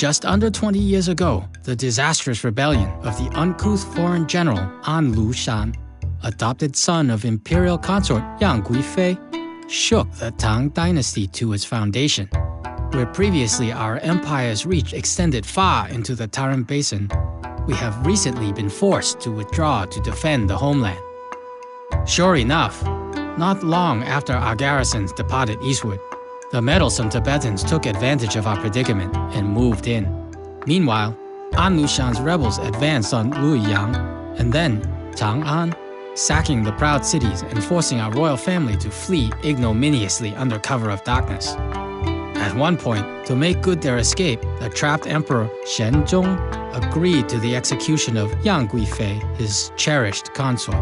Just under 20 years ago, the disastrous rebellion of the uncouth foreign general An Lushan, adopted son of imperial consort Yang Guifei, shook the Tang dynasty to its foundation. Where previously our empire's reach extended far into the Tarim Basin, we have recently been forced to withdraw to defend the homeland. Sure enough, not long after our garrisons departed eastward, the meddlesome Tibetans took advantage of our predicament and moved in. Meanwhile, An Lushan's rebels advanced on Luoyang and then Chang'an, sacking the proud cities and forcing our royal family to flee ignominiously under cover of darkness. At one point, to make good their escape, the trapped emperor Shenzong agreed to the execution of Yang Guifei, his cherished consort.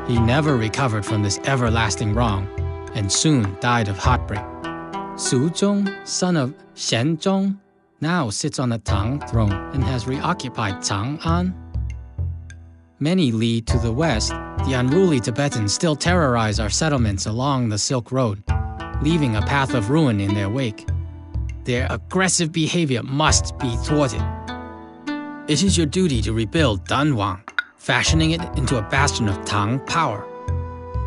He never recovered from this everlasting wrong and soon died of heartbreak. Su Zhong, son of Shenzong, now sits on the Tang throne and has reoccupied Chang'an. Many li to the west, the unruly Tibetans still terrorize our settlements along the Silk Road, leaving a path of ruin in their wake. Their aggressive behavior must be thwarted. It is your duty to rebuild Dunhuang, fashioning it into a bastion of Tang power.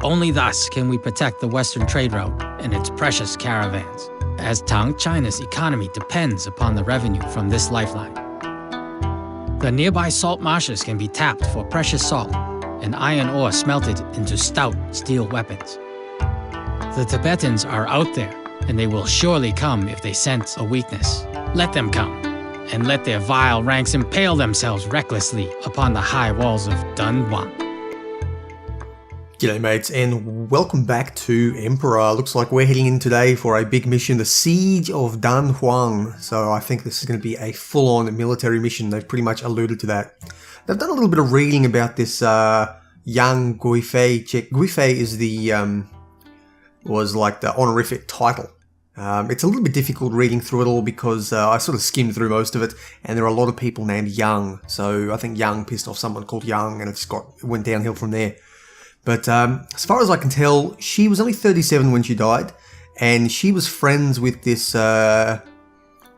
Only thus can we protect the western trade route and its precious caravans, as Tang China's economy depends upon the revenue from this lifeline. The nearby salt marshes can be tapped for precious salt and iron ore smelted into stout steel weapons. The Tibetans are out there, and they will surely come if they sense a weakness. Let them come, and let their vile ranks impale themselves recklessly upon the high walls of Dunhuang. G'day mates, and welcome back to Emperor. Looks like we're heading in today for a big mission, the Siege of Dunhuang. So I think this is going to be a full-on military mission. They've pretty much alluded to that. They've done a little bit of reading about this Yang Guifei. Guifei is the was like the honorific title. It's a little bit difficult reading through it all because I sort of skimmed through most of it, and there are a lot of people named Yang. So I think Yang pissed off someone called Yang, and it went downhill from there. But as far as I can tell, she was only 37 when she died, and she was friends with this An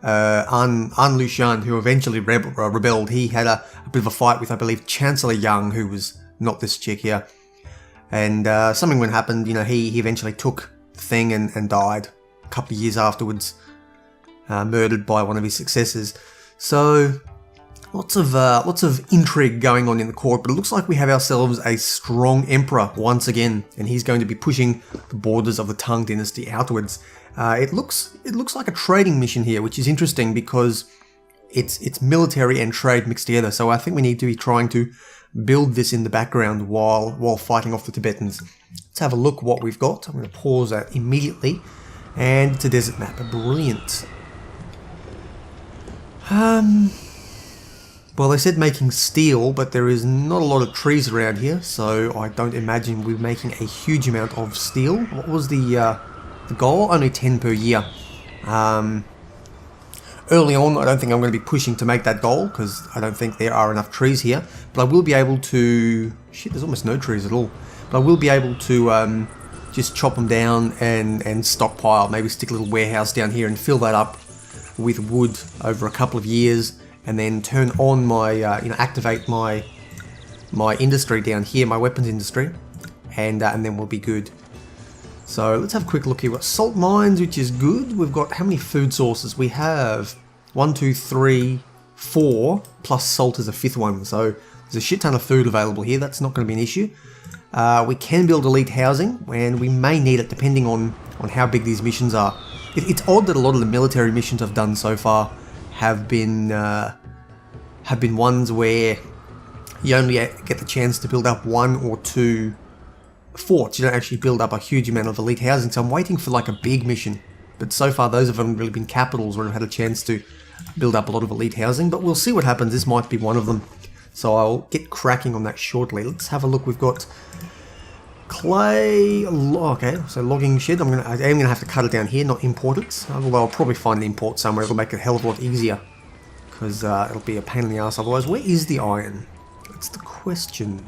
Lushan, who eventually rebelled. He had a bit of a fight with, I believe, Chancellor Yang, who was not this chick here. And something when happened, you know, he eventually took the thing and died a couple of years afterwards, murdered by one of his successors. So lots of intrigue going on in the court, but it looks like we have ourselves a strong emperor once again, and he's going to be pushing the borders of the Tang dynasty outwards. It looks like a trading mission here, which is interesting because it's military and trade mixed together. So I think we need to be trying to build this in the background while fighting off the Tibetans. Let's have a look what we've got. I'm going to pause that immediately, and it's a desert map. Brilliant. Well, they said making steel, but there is not a lot of trees around here, so I don't imagine we're making a huge amount of steel. What was the goal? Only 10 per year. Early on, I don't think I'm going to be pushing to make that goal, because I don't think there are enough trees here, but I will be able to... Shit, there's almost no trees at all. But I will be able to just chop them down and stockpile, maybe stick a little warehouse down here and fill that up with wood over a couple of years, and then turn on my, activate my industry down here, my weapons industry, and then we'll be good. So let's have a quick look here. We've got salt mines, which is good. We've got how many food sources? We have 1, 2, 3, 4, plus salt is a fifth one. So there's a shit ton of food available here. That's not going to be an issue. We can build elite housing, and we may need it depending on how big these missions are. It's odd that a lot of the military missions I've done so far have been ones where you only get the chance to build up 1 or 2 forts. You don't actually build up a huge amount of elite housing, so I'm waiting for like a big mission. But so far those haven't really been capitals where I've had a chance to build up a lot of elite housing, but we'll see what happens. This might be one of them, so I'll get cracking on that shortly. Let's have a look. We've got clay. Okay, so logging shed. I am gonna have to cut it down here, not import it. Although I'll probably find an import somewhere. It'll make it a hell of a lot easier, because it'll be a pain in the ass otherwise. Where is the iron? That's the question.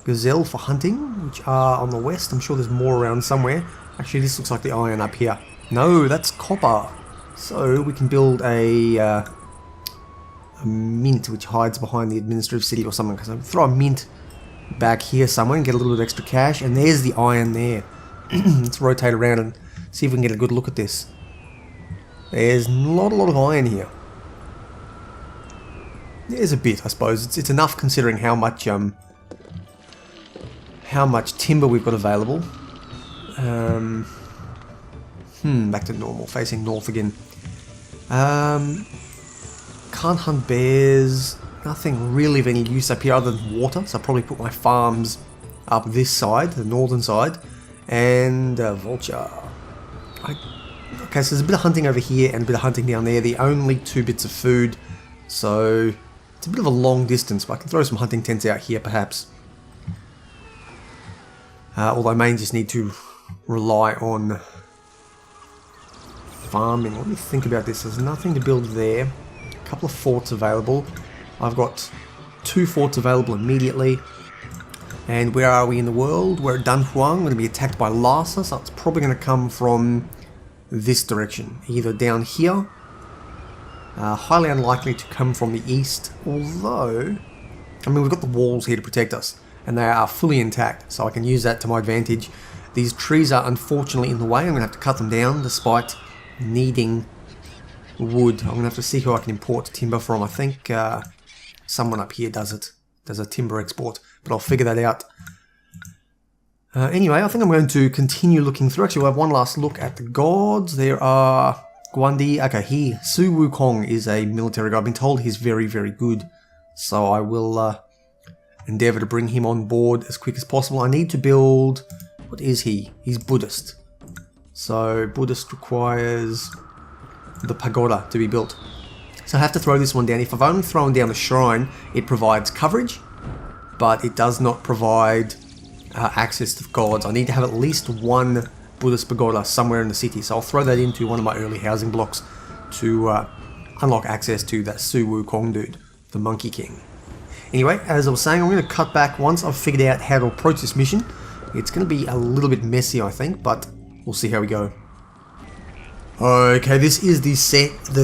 Gazelle for hunting, which are on the west. I'm sure there's more around somewhere. Actually, this looks like the iron up here. No, that's copper. So we can build a a mint which hides behind the administrative city or something. So throw a mint back here somewhere and get a little bit of extra cash. And there's the iron there. Let's rotate around and see if we can get a good look at this. There's not a lot of iron here. There's a bit, I suppose. It's enough considering how much timber we've got available. Back to normal, facing north again. Can't hunt bears. Nothing really of any use up here other than water. So I'll probably put my farms up this side, the northern side. And vulture. Okay, so there's a bit of hunting over here and a bit of hunting down there. The only 2 bits of food. So it's a bit of a long distance, but I can throw some hunting tents out here perhaps. Although I may just need to rely on farming. Let me think about this. There's nothing to build there. A couple of forts available. I've got 2 forts available immediately. And where are we in the world? We're at Dunhuang. We're going to be attacked by Lhasa, so it's probably going to come from this direction. Either down here. Highly unlikely to come from the east. Although, I mean, we've got the walls here to protect us. And they are fully intact, so I can use that to my advantage. These trees are unfortunately in the way. I'm going to have to cut them down despite needing wood. I'm going to have to see who I can import timber from. I think someone up here does it. Does a timber export, but I'll figure that out. Anyway, I think I'm going to continue looking through. Actually, we'll have one last look at the gods. There are Guandi. Okay, here, Su Wukong is a military guy. I've been told he's very, very good. So I will endeavour to bring him on board as quick as possible. I need to build... What is he? He's Buddhist. So Buddhist requires the pagoda to be built. So I have to throw this one down. If I've only thrown down the shrine, it provides coverage, but it does not provide access to gods. I need to have at least one Buddhist pagoda somewhere in the city. So I'll throw that into one of my early housing blocks to unlock access to that Su Wukong dude, the Monkey King. Anyway, as I was saying, I'm going to cut back once I've figured out how to approach this mission. It's going to be a little bit messy, I think, but we'll see how we go. Okay, this is the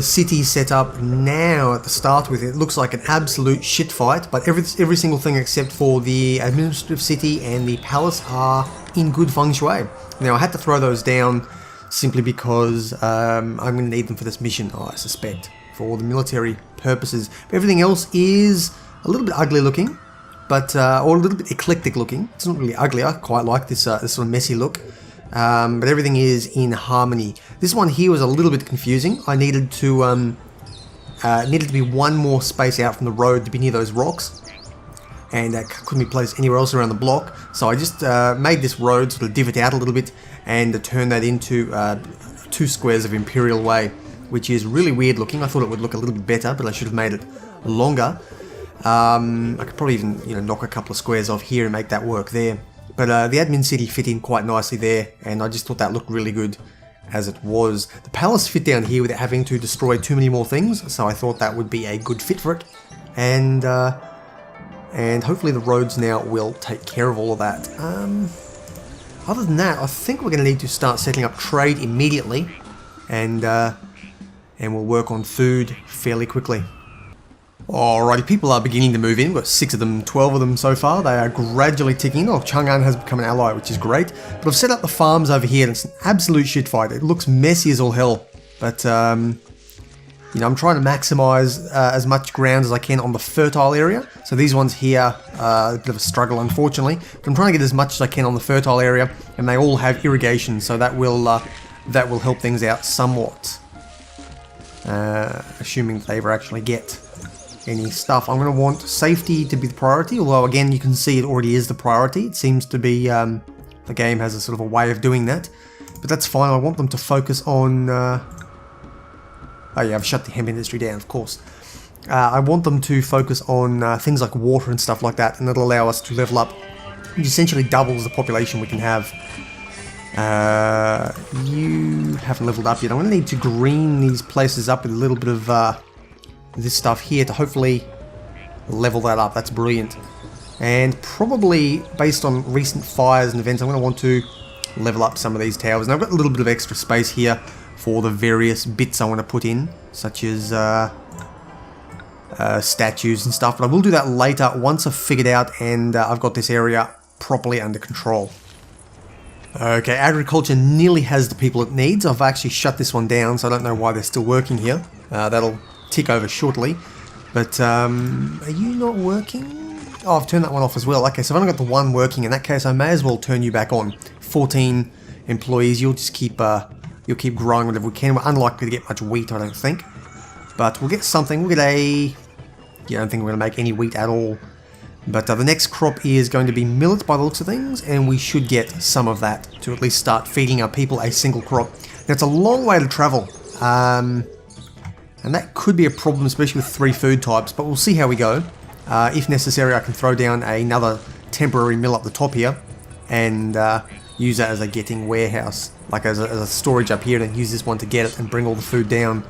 city set up now at the start with. It looks like an absolute shit fight, but every single thing except for the administrative city and the palace are in good feng shui. Now, I had to throw those down simply because I'm going to need them for this mission, I suspect, for all the military purposes. But everything else is a little bit ugly looking, but or a little bit eclectic looking. It's not really ugly. I quite like this sort of messy look. But everything is in harmony. This one here was a little bit confusing. I needed to be one more space out from the road to be near those rocks, and couldn't be placed anywhere else around the block. So I just made this road sort of divot out a little bit and turn that into 2 squares of Imperial Way, which is really weird looking. I thought it would look a little bit better, but I should have made it longer. I could probably even knock a couple of squares off here and make that work there. But the admin city fit in quite nicely there, and I just thought that looked really good as it was. The palace fit down here without having to destroy too many more things, so I thought that would be a good fit for it. And hopefully the roads now will take care of all of that. Other than that, I think we're going to need to start setting up trade immediately, and we'll work on food fairly quickly. Alrighty, people are beginning to move in. We've got 6 of them, 12 of them so far. They are gradually ticking in. Oh, Chang'an has become an ally, which is great. But I've set up the farms over here, and it's an absolute shit fight. It looks messy as all hell. But, I'm trying to maximize as much ground as I can on the fertile area. So these ones here are a bit of a struggle, unfortunately. But I'm trying to get as much as I can on the fertile area, and they all have irrigation, so that will help things out somewhat. Assuming they ever actually get any stuff. I'm going to want safety to be the priority, although again you can see it already is the priority. It seems to be the game has a sort of a way of doing that, but that's fine. I want them to focus on oh yeah, I've shut the hemp industry down, of course. I want them to focus on things like water and stuff like that, and that'll allow us to level up. It essentially doubles the population we can have. You haven't leveled up yet. I'm going to need to green these places up with a little bit of this stuff here to hopefully level that up. That's brilliant. And probably based on recent fires and events, I'm going to want to level up some of these towers. And I've got a little bit of extra space here for the various bits I want to put in, such as statues and stuff, but I will do that later once I've figured out and I've got this area properly under control. Okay, agriculture nearly has the people it needs. I've actually shut this one down, so I don't know why they're still working here. That'll tick over shortly. But, are you not working? Oh, I've turned that one off as well. Okay, so I've only got the one working. In that case, I may as well turn you back on. 14 employees. You'll just keep, you'll keep growing whatever we can. We're unlikely to get much wheat, I don't think. But we'll get something. We'll get a... Yeah, I don't think we're going to make any wheat at all. But the next crop is going to be millet by the looks of things, and we should get some of that to at least start feeding our people a single crop. Now, it's a long way to travel, and that could be a problem, especially with 3 food types, but we'll see how we go. If necessary, I can throw down another temporary mill up the top here, and use that as a getting warehouse, like as a storage up here, and use this one to get it and bring all the food down.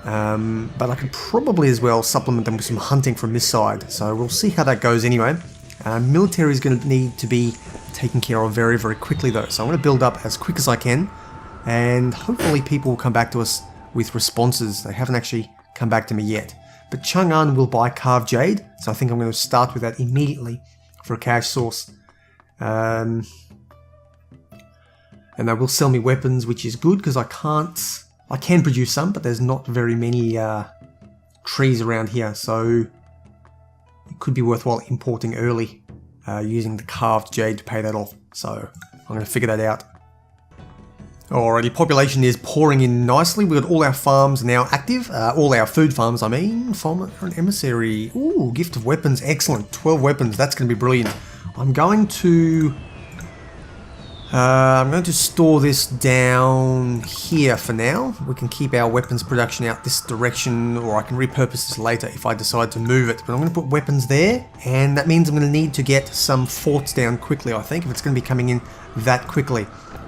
But I could probably as well supplement them with some hunting from this side, so we'll see how that goes anyway. Military is going to need to be taken care of very, very quickly though, so I'm going to build up as quick as I can, and hopefully people will come back to us with responses. They haven't actually come back to me yet. But Chang'an will buy carved jade, so I think I'm going to start with that immediately for a cash source. And they will sell me weapons, which is good because I can produce some, but there's not very many trees around here, so it could be worthwhile importing early, using the carved jade to pay that off. So I'm going to figure that out. Alrighty, population is pouring in nicely. We've got all our farms now active, all our food farms, I mean. Farmer and emissary. Ooh, gift of weapons, excellent. 12 weapons, that's going to be brilliant. I'm going to store this down here for now. We can keep our weapons production out this direction, or I can repurpose this later if I decide to move it. But I'm going to put weapons there, and that means I'm going to need to get some forts down quickly, I think, if it's going to be coming in that quickly.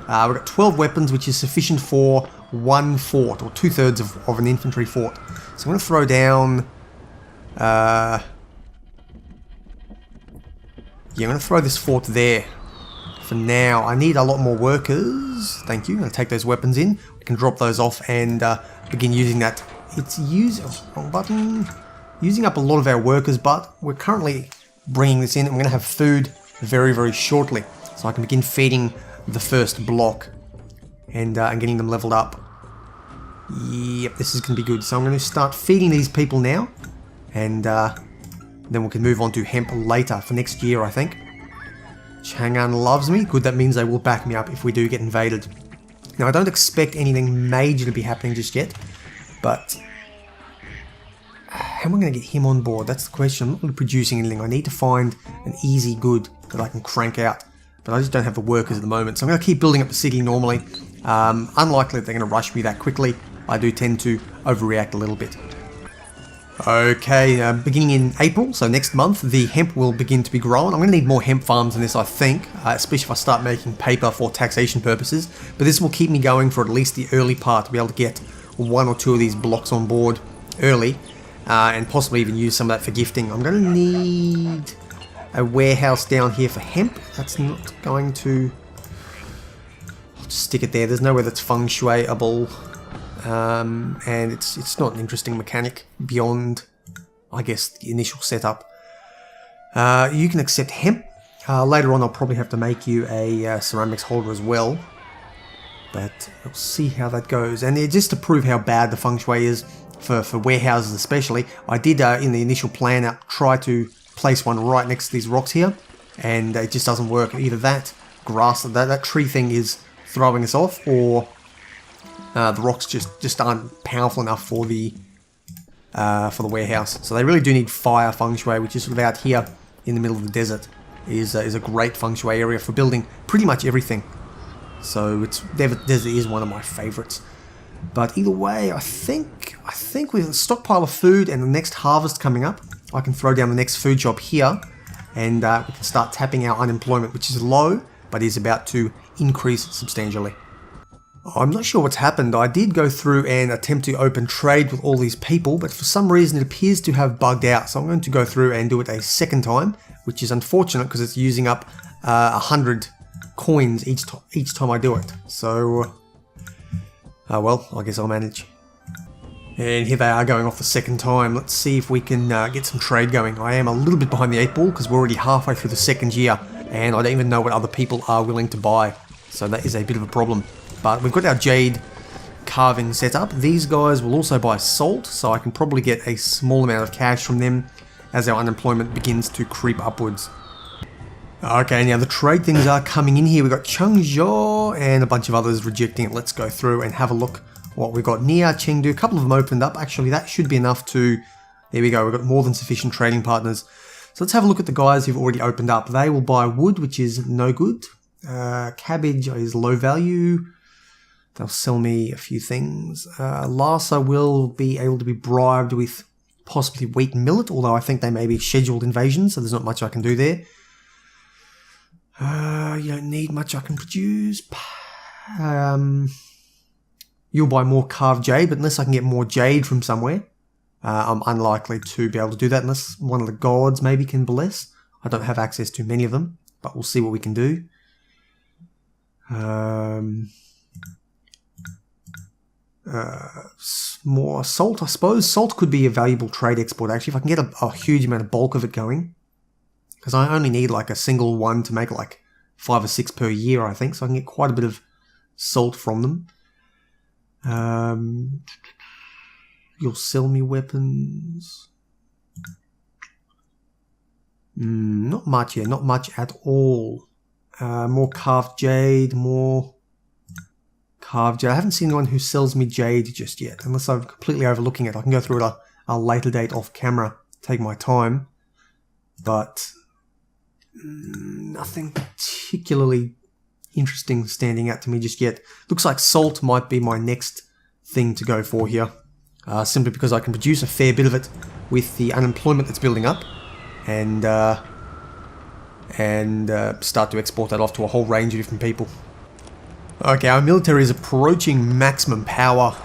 We've got 12 weapons, which is sufficient for 1 fort, or 2/3 of an infantry fort. So I'm going to throw down... yeah, I'm going to throw this fort there. For now, I need a lot more workers. Thank you. I'm going to take those weapons in. We can drop those off and begin using that. It's wrong button. Using up a lot of our workers, but we're currently bringing this in, and we're going to have food very, very shortly. So I can begin feeding the first block and getting them leveled up. Yep, this is going to be good. So I'm going to start feeding these people now, and then we can move on to hemp later for next year, I think. Chang'an loves me. Good, that means they will back me up if we do get invaded. Now, I don't expect anything major to be happening just yet, but how am I going to get him on board? That's the question. I'm not really producing anything. I need to find an easy good that I can crank out, but I just don't have the workers at the moment. So I'm going to keep building up the city normally. Unlikely that they're going to rush me that quickly. I do tend to overreact a little bit. Okay, beginning in April, so next month, the hemp will begin to be grown. I'm going to need more hemp farms than this, I think, especially if I start making paper for taxation purposes. But this will keep me going for at least the early part, to be able to get 1 or 2 of these blocks on board early, and possibly even use some of that for gifting. I'm going to need a warehouse down here for hemp. That's not going to... I'll just stick it there. There's nowhere that's feng shui-able. And it's not an interesting mechanic beyond, I guess, the initial setup. You can accept hemp. Later on, I'll probably have to make you a ceramics holder as well. But we'll see how that goes. And just to prove how bad the feng shui is for warehouses especially, I did, in the initial plan, try to place one right next to these rocks here. And it just doesn't work. Either that grass, that tree thing is throwing us off, or... the rocks just aren't powerful enough for the warehouse. So they really do need fire feng shui, which is sort of out here in the middle of the desert. Is a great feng shui area for building pretty much everything. So desert is one of my favorites. But either way, I think with a stockpile of food and the next harvest coming up, I can throw down the next food shop here, and we can start tapping our unemployment, which is low, but is about to increase substantially. I'm not sure what's happened. I did go through and attempt to open trade with all these people, but for some reason it appears to have bugged out. So I'm going to go through and do it a second time, which is unfortunate because it's using up 100 coins each time I do it. So, well, I guess I'll manage. And here they are going off the second time. Let's see if we can get some trade going. I am a little bit behind the 8 ball because we're already halfway through the second year and I don't even know what other people are willing to buy. So that is a bit of a problem. But we've got our jade carving set up. These guys will also buy salt, so I can probably get a small amount of cash from them as our unemployment begins to creep upwards. Okay, now the trade things are coming in here. We've got Chengzhou and a bunch of others rejecting it. Let's go through and have a look what we've got. Near Chengdu, a couple of them opened up. Actually, that should be enough to... There we go, we've got more than sufficient trading partners. So let's have a look at the guys who've already opened up. They will buy wood, which is no good. Cabbage is low value. They'll sell me a few things. Lhasa will be able to be bribed with possibly wheat and millet, although I think they may be scheduled invasions, so there's not much I can do there. You don't need much I can produce. You'll buy more carved jade, but unless I can get more jade from somewhere, I'm unlikely to be able to do that unless one of the gods maybe can bless. I don't have access to many of them, but we'll see what we can do. More salt, I suppose. Salt could be a valuable trade export, actually, if I can get a huge amount of bulk of it going. Because I only need like a single one to make like 5 or 6 per year, I think. So I can get quite a bit of salt from them. You'll sell me weapons. Not much, yeah, not much at all. More carved jade, more carved jade. I haven't seen anyone who sells me jade just yet, unless I'm completely overlooking it. I can go through it at a later date off camera, take my time. But nothing particularly interesting standing out to me just yet. Looks like salt might be my next thing to go for here. Simply because I can produce a fair bit of it with the unemployment that's building up. And start to export that off to a whole range of different people. Okay, our military is approaching maximum power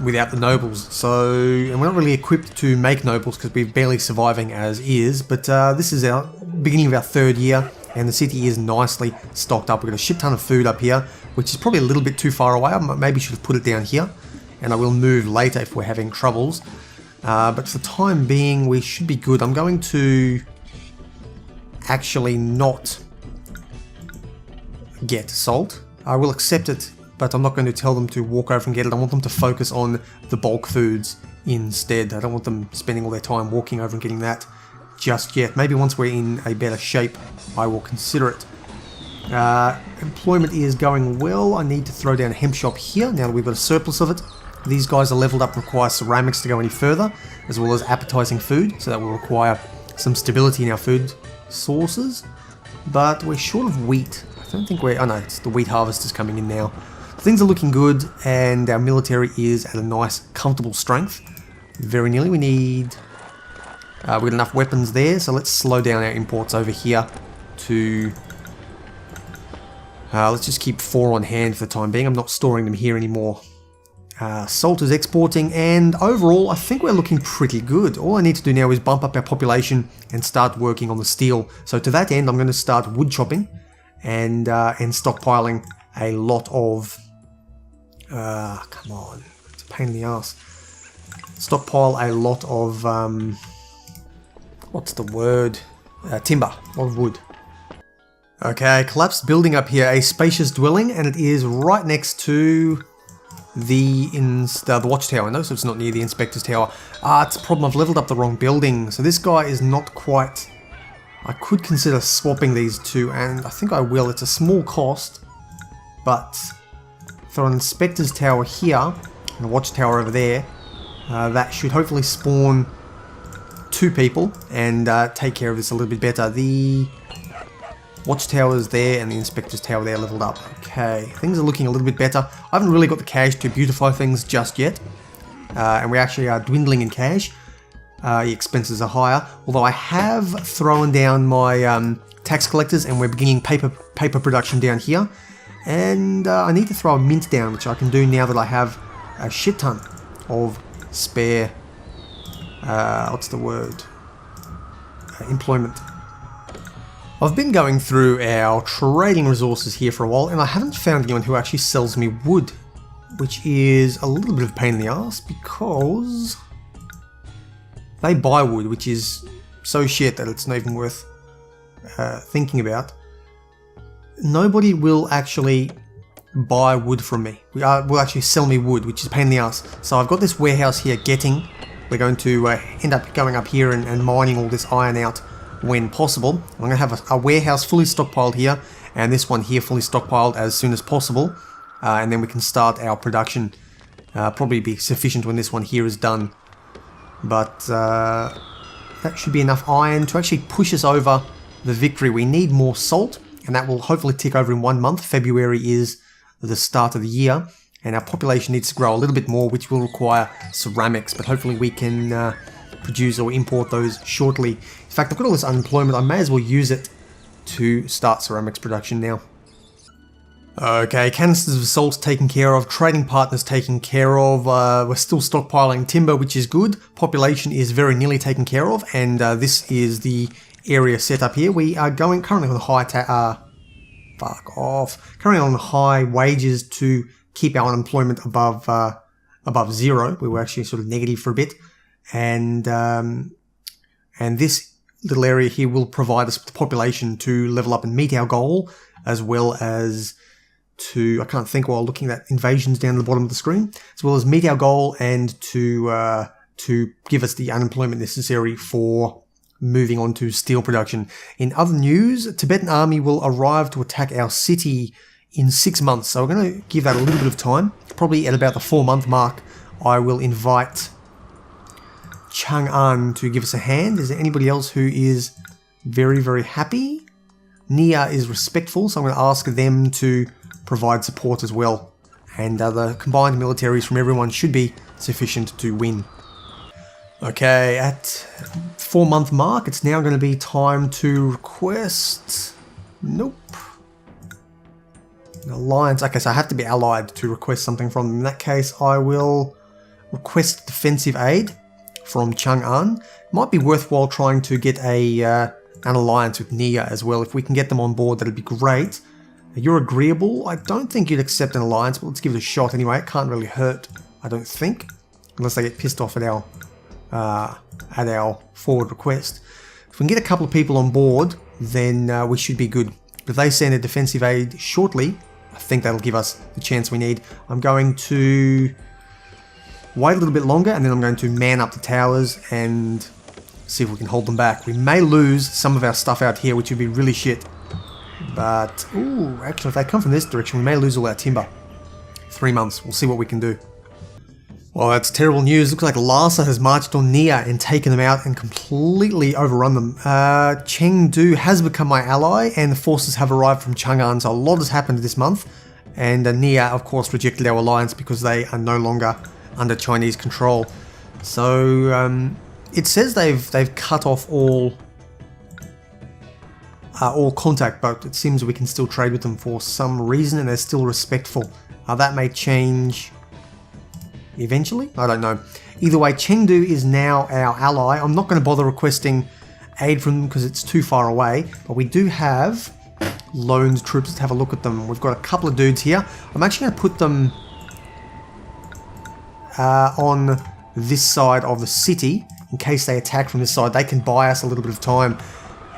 without the nobles, and we're not really equipped to make nobles because we're barely surviving as is, but this is our beginning of our 3rd year, and the city is nicely stocked up. We've got a shit ton of food up here, which is probably a little bit too far away. I maybe should have put it down here, and I will move later if we're having troubles. But for the time being, we should be good. I'm going to actually not get salt. I will accept it, but I'm not going to tell them to walk over and get it. I want them to focus on the bulk foods instead. I don't want them spending all their time walking over and getting that just yet. Maybe once we're in a better shape, I will consider it. Employment is going well. I need to throw down a hemp shop here, now that we've got a surplus of it. These guys are leveled up, require ceramics to go any further, as well as appetizing food, so that will require some stability in our food sources. But we're short of wheat. I don't think we're... Oh no, it's the wheat harvest is coming in now. Things are looking good, and our military is at a nice, comfortable strength. Very nearly. We need... we've got enough weapons there, so let's slow down our imports over here to... let's just keep 4 on hand for the time being. I'm not storing them here anymore. Salt is exporting, and overall I think we're looking pretty good. All I need to do now is bump up our population and start working on the steel. So to that end, I'm going to start wood chopping and stockpiling a lot of... come on, it's a pain in the ass. Stockpile a lot of... what's the word? Timber, a lot of wood. Okay, collapsed building up here, a spacious dwelling, and it is right next to the watchtower. No, so it's not near the inspector's tower. It's a problem, I've leveled up the wrong building. So this guy is not quite... I could consider swapping these two, and I think I will. It's a small cost, but for an inspector's tower here, and a watchtower over there, that should hopefully spawn 2 people and take care of this a little bit better. The watchtower's there and the inspector's tower there leveled up. Okay, things are looking a little bit better. I haven't really got the cash to beautify things just yet, and we actually are dwindling in cash. The expenses are higher, although I have thrown down my tax collectors and we're beginning paper production down here. And I need to throw a mint down, which I can do now that I have a shit ton of spare, what's the word, employment. I've been going through our trading resources here for a while, and I haven't found anyone who actually sells me wood which is a little bit of a pain in the ass because they buy wood, which is so shit that it's not even worth thinking about. Nobody will actually buy wood from me. Will actually sell me wood, which is a pain in the ass. So I've got this warehouse here getting. We're going to end up going up here and mining all this iron out when possible. I'm going to have a warehouse fully stockpiled here, and this one here fully stockpiled as soon as possible. And then we can start our production. Probably be sufficient when this one here is done. But that should be enough iron to actually push us over the victory. We need more salt, and that will hopefully tick over in 1 month. February is the start of the year, and our population needs to grow a little bit more, which will require ceramics, but hopefully we can produce or import those shortly. In fact, I've got all this unemployment, I may as well use it to start ceramics production now. Okay, canisters of salt taken care of, trading partners taken care of, we're still stockpiling timber, which is good, population is very nearly taken care of, and this is the area set up here. We are going currently on high currently on high wages to keep our unemployment above zero. We were actually sort of negative for a bit, and this little area here will provide us with the population to level up and meet our goal, as well as to, I can't think while looking at invasions down at the bottom of the screen, as well as meet our goal and to give us the unemployment necessary for moving on to steel production. In other news, Tibetan army will arrive to attack our city in 6 months, so we're going to give that a little bit of time. Probably at about the 4-month mark, I will invite Chang'an to give us a hand. Is there anybody else who is very, very happy? Nia is respectful, so I'm going to ask them to provide support as well. And the combined militaries from everyone should be sufficient to win. Okay, at 4-month mark, it's now going to be time to request... Nope. An alliance. Okay, so I have to be allied to request something from them. In that case, I will request defensive aid from Chang'an. Might be worthwhile trying to get an alliance with Nia as well. If we can get them on board, that'd be great. You're agreeable. I don't think you'd accept an alliance, but let's give it a shot anyway. It can't really hurt, I don't think, unless they get pissed off at our forward request. If we can get a couple of people on board, then we should be good. But if they send a defensive aid shortly, I think that'll give us the chance we need. I'm going to wait a little bit longer, and then I'm going to man up the towers and see if we can hold them back. We may lose some of our stuff out here, which would be really shit. But, ooh, actually, if they come from this direction, we may lose all our timber. 3 months. We'll see what we can do. Well, that's terrible news. Looks like Lhasa has marched on Nia and taken them out and completely overrun them. Chengdu has become my ally, and the forces have arrived from Chang'an, so a lot has happened this month. And Nia, of course, rejected our alliance because they are no longer under Chinese control. So, it says they've cut off all contact, but it seems we can still trade with them for some reason, and they're still respectful. That may change eventually, I don't know. Either way, Chengdu is now our ally. I'm not going to bother requesting aid from them because it's too far away, but we do have loaned troops. Let's have a look at them. We've got a couple of dudes here. I'm actually going to put them on this side of the city in case they attack from this side. They can buy us a little bit of time.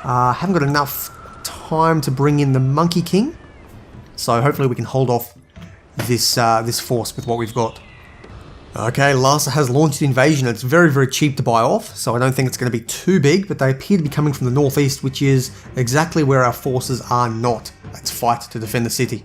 Haven't got enough time to bring in the Monkey King, so hopefully we can hold off this force with what we've got. Okay, Lhasa has launched an invasion. It's very, very cheap to buy off, so I don't think it's going to be too big, but they appear to be coming from the northeast, which is exactly where our forces are not. Let's fight to defend the city.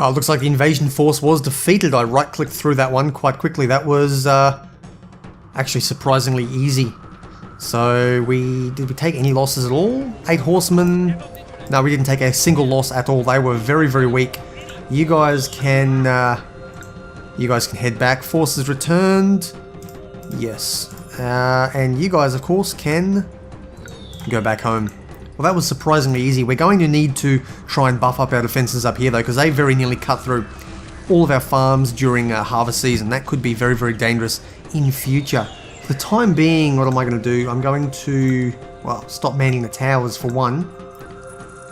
Oh, it looks like the invasion force was defeated. I right-clicked through that one quite quickly. That was actually surprisingly easy. So did we take any losses at all? 8 horsemen, No, we didn't take a single loss at all. They were very, very weak. You guys can head back. Forces returned. Yes. And you guys, of course, can go back home. Well, that was surprisingly easy. We're going to need to try and buff up our defenses up here, though, because they very nearly cut through all of our farms during harvest season. That could be very, very dangerous in future. For the time being, what am I going to do? I'm going to, well, stop manning the towers for one.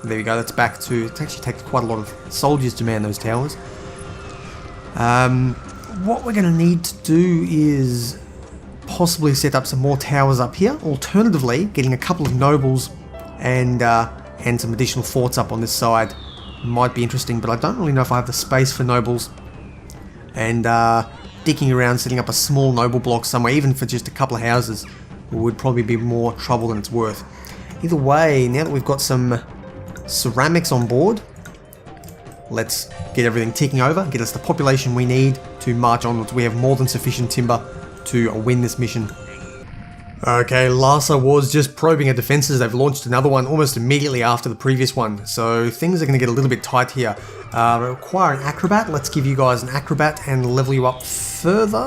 There we go, that's back to, it actually takes quite a lot of soldiers to man those towers. What we're going to need to do is possibly set up some more towers up here. Alternatively, getting a couple of nobles and some additional forts up on this side might be interesting, but I don't really know if I have the space for nobles. And dicking around setting up a small noble block somewhere, even for just a couple of houses, would probably be more trouble than it's worth. Either way, now that we've got some ceramics on board, let's get everything ticking over, get us the population we need to march onwards. We have more than sufficient timber to win this mission. Okay, Lhasa was just probing our defenses. They've launched another one almost immediately after the previous one, so things are going to get a little bit tight here. Require an acrobat. Let's give you guys an acrobat and level you up further.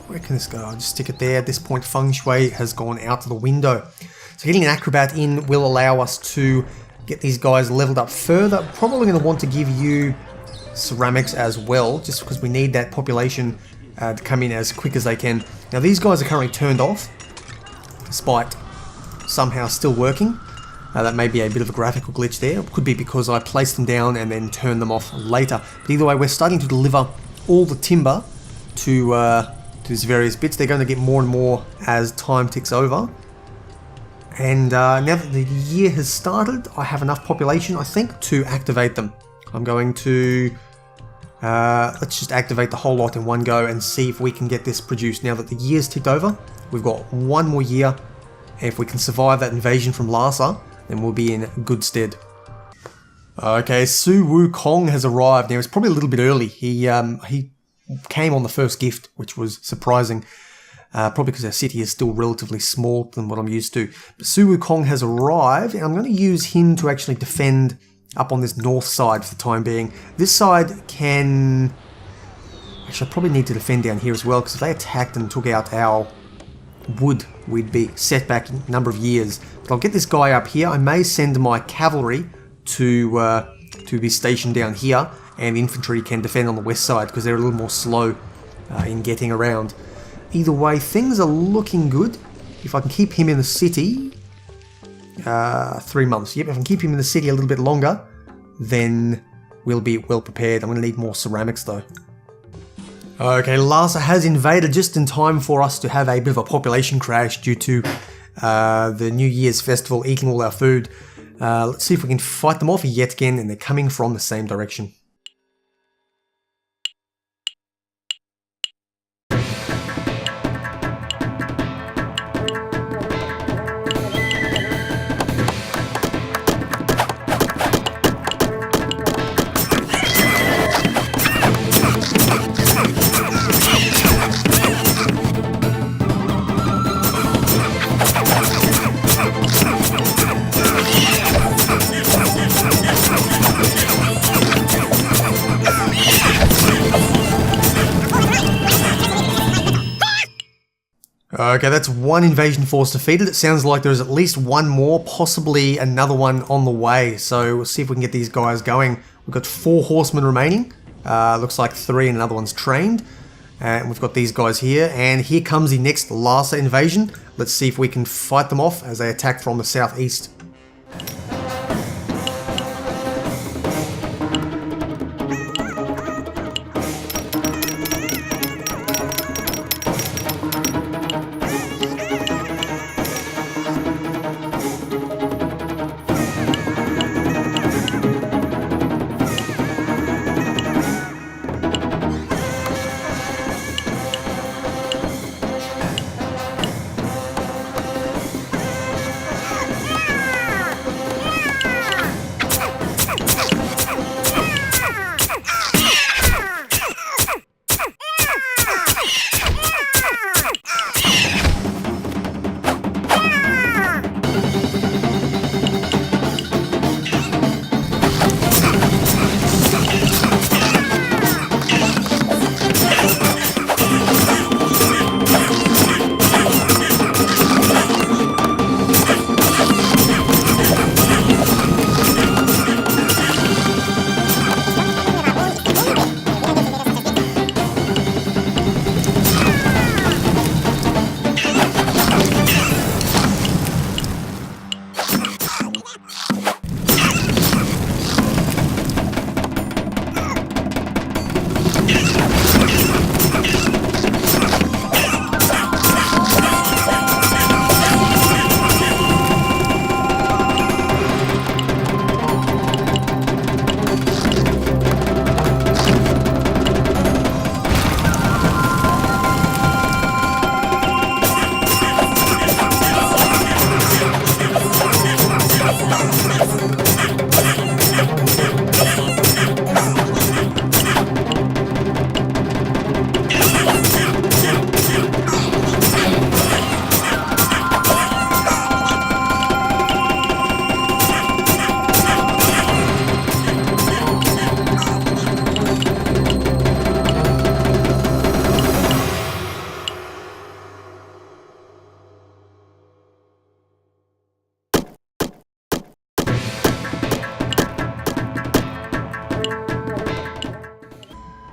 Where can this go? I'll just stick it there. At this point, feng shui has gone out the window. So getting an acrobat in will allow us to get these guys leveled up further. Probably going to want to give you ceramics as well, just because we need that population to come in as quick as they can. Now these guys are currently turned off, despite somehow still working. That may be a bit of a graphical glitch there. It could be because I placed them down and then turned them off later. But either way, we're starting to deliver all the timber to these various bits. They're going to get more and more as time ticks over. And now that the year has started, I have enough population, I think, to activate them. I'm going to... let's just activate the whole lot in one go and see if we can get this produced. Now that the year's ticked over, we've got one more year. And if we can survive that invasion from Lhasa, then we'll be in good stead. Okay, Su Wukong has arrived. Now, it's probably a little bit early. He came on the first gift, which was surprising. Probably because our city is still relatively small than what I'm used to. But Su Wukong has arrived, and I'm going to use him to actually defend up on this north side for the time being. This side can... Actually, I probably need to defend down here as well, because if they attacked and took out our wood, we'd be set back a number of years. But I'll get this guy up here. I may send my cavalry to be stationed down here, and infantry can defend on the west side, because they're a little more slow in getting around. Either way, things are looking good. If I can keep him in the city... 3 months. Yep, if I can keep him in the city a little bit longer, then we'll be well prepared. I'm going to need more ceramics, though. Okay, Lhasa has invaded just in time for us to have a bit of a population crash due to the New Year's festival eating all our food. Let's see if we can fight them off yet again, and they're coming from the same direction. Okay, that's one invasion force defeated. It sounds like there's at least one more, possibly another one on the way. So we'll see if we can get these guys going. We've got 4 horsemen remaining. Looks like 3 and another one's trained. And we've got these guys here. And here comes the next Lhasa invasion. Let's see if we can fight them off as they attack from the southeast.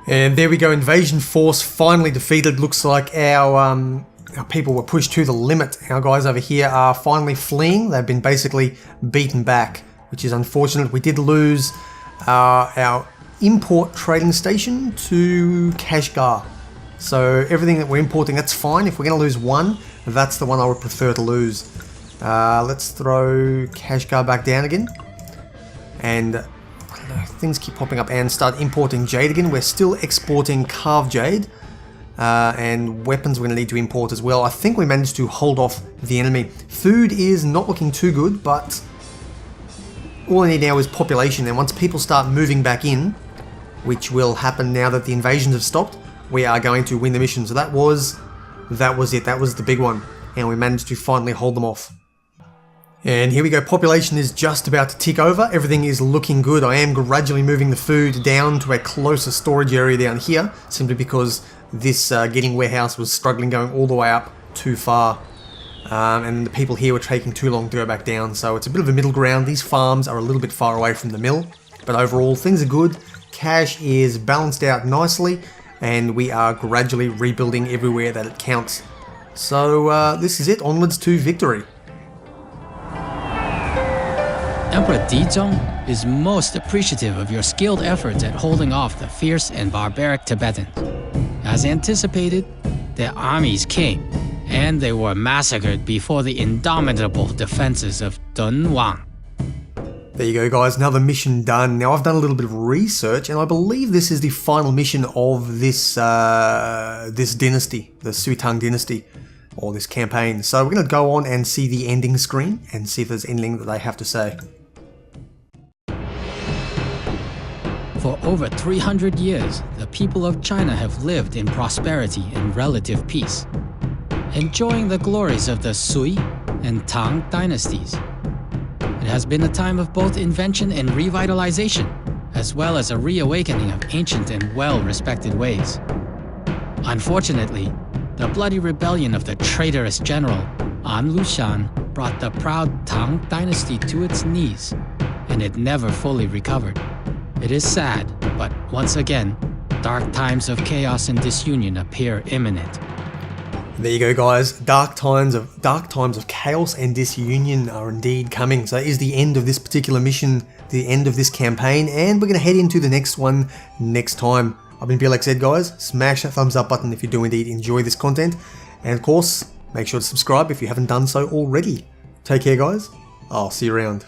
And there we go, invasion force finally defeated. Looks like our people were pushed to the limit. Our guys over here are finally fleeing. They've been basically beaten back, which is unfortunate. We did lose our import trading station to Kashgar. So everything that we're importing, that's fine. If we're going to lose one, that's the one I would prefer to lose. Let's throw Kashgar back down again. And I don't know, things keep popping up, and start importing jade again. We're still exporting carved jade. And weapons we're going to need to import as well. I think we managed to hold off the enemy. Food is not looking too good, but all I need now is population. And once people start moving back in, which will happen now that the invasions have stopped, we are going to win the mission. So that was it. That was the big one. And we managed to finally hold them off. And here we go, population is just about to tick over. Everything is looking good. I am gradually moving the food down to a closer storage area down here, simply because this getting warehouse was struggling, going all the way up too far. And the people here were taking too long to go back down, so it's a bit of a middle ground. These farms are a little bit far away from the mill, but overall things are good. Cash is balanced out nicely, and we are gradually rebuilding everywhere that it counts. So this is it, onwards to victory. Emperor Dizong is most appreciative of your skilled efforts at holding off the fierce and barbaric Tibetans. As anticipated, their armies came, and they were massacred before the indomitable defenses of Dunhuang. There you go, guys, another mission done. Now I've done a little bit of research, and I believe this is the final mission of this this dynasty, the Suitang dynasty, or this campaign. So we're going to go on and see the ending screen and see if there's anything that they have to say. For over 300 years, the people of China have lived in prosperity and relative peace, enjoying the glories of the Sui and Tang dynasties. It has been a time of both invention and revitalization, as well as a reawakening of ancient and well-respected ways. Unfortunately, the bloody rebellion of the traitorous general An Lushan brought the proud Tang dynasty to its knees, and it never fully recovered. It is sad, but once again, dark times of chaos and disunion appear imminent. There you go, guys. Dark times of chaos and disunion are indeed coming. So that is the end of this particular mission, the end of this campaign, and we're going to head into the next one next time. I've been Blxz, guys. Smash that thumbs up button if you do indeed enjoy this content, and of course, make sure to subscribe if you haven't done so already. Take care, guys. I'll see you around.